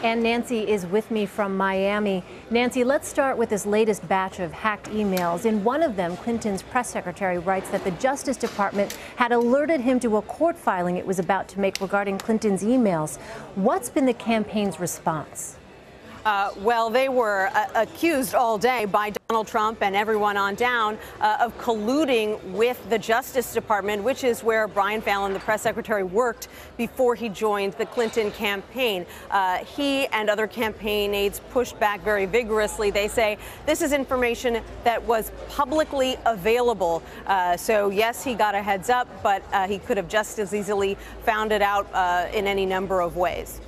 And Nancy is with me from Miami. Nancy, let's start with this latest batch of hacked emails. In one of them, Clinton's press secretary writes that the Justice Department had alerted him to a court filing it was about to make regarding Clinton's emails. What's been the campaign's response? Well, they were accused all day by Donald Trump and everyone on down of colluding with the Justice Department, which is where Brian Fallon, the press secretary, worked before he joined the Clinton campaign. He and other campaign aides pushed back very vigorously. They say this is information that was publicly available. So, yes, he got a heads up, but he could have just as easily found it out in any number of ways.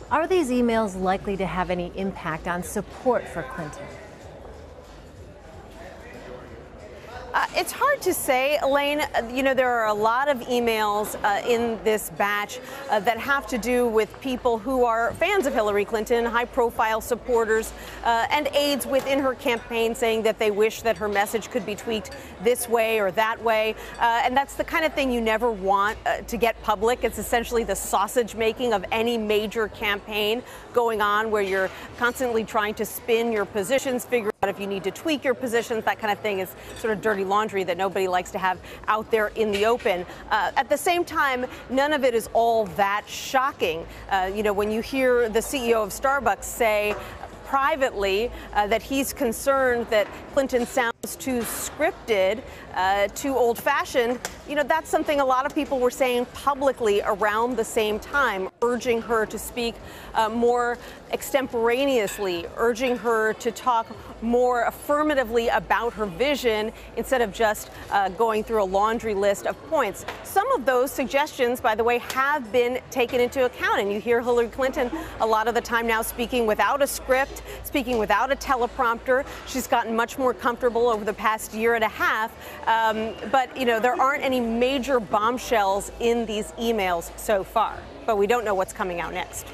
Are these emails likely to have any impact on support for Clinton? It's hard to say, Elaine. You know, there are a lot of emails in this batch that have to do with people who are fans of Hillary Clinton, high-profile supporters, and aides within her campaign saying that they wish that her message could be tweaked this way or that way. And that's the kind of thing you never want to get public. It's essentially the sausage making of any major campaign going on, where you're constantly trying to spin your positions, figure out if you need to tweak your positions. That kind of thing is sort of dirty laundry that nobody likes to have out there in the open. At the same time, none of it is all that shocking. You know, when you hear the CEO of Starbucks say privately that he's concerned that Clinton sounds too scripted, too old-fashioned, you know, that's something a lot of people were saying publicly around the same time, urging her to speak more extemporaneously, urging her to talk more affirmatively about her vision instead of just going through a laundry list of points. Some of those suggestions, by the way, have been taken into account, and you hear Hillary Clinton a lot of the time now speaking without a script, speaking without a teleprompter. She's gotten much more comfortable over the past year and a half, but you know, there aren't any major bombshells in these emails so far, but we don't know what's coming out next.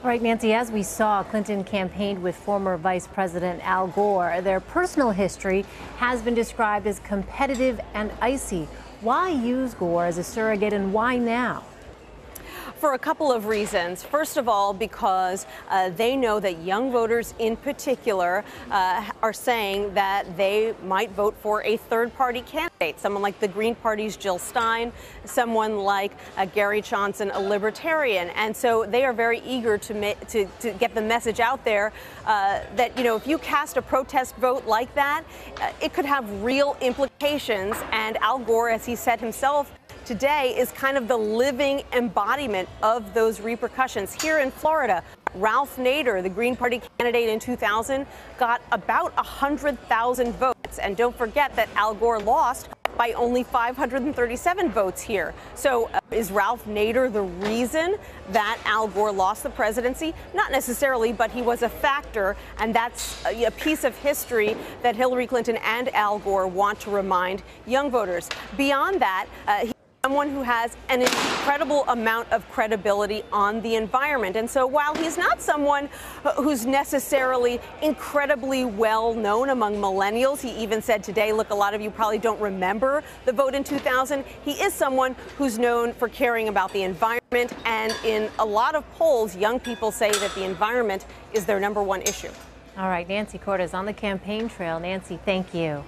All right, Nancy, as we saw, Clinton campaigned with former Vice President Al Gore. Their personal history has been described as competitive and icy. Why use Gore as a surrogate, and why now? For a couple of reasons. First of all, because they know that young voters in particular are saying that they might vote for a third-party candidate, someone like the Green Party's Jill Stein, someone like Gary Johnson, a libertarian. And so they are very eager to get the message out there that, you know, if you cast a protest vote like that, it could have real implications. And Al Gore, as he said himself today, is kind of the living embodiment of those repercussions. Here in Florida, Ralph Nader, the Green Party candidate in 2000, got about 100,000 votes. And don't forget that Al Gore lost by only 537 votes here. So is Ralph Nader the reason that Al Gore lost the presidency? Not necessarily, but he was a factor, and that's a piece of history that Hillary Clinton and Al Gore want to remind young voters. Beyond that, someone who has an incredible amount of credibility on the environment. And so while he's not someone who's necessarily incredibly well known among millennials, he even said today, look, a lot of you probably don't remember the vote in 2000. He is someone who's known for caring about the environment. And in a lot of polls, young people say that the environment is their #1 issue. All right, Nancy Cordes on the campaign trail. Nancy, thank you.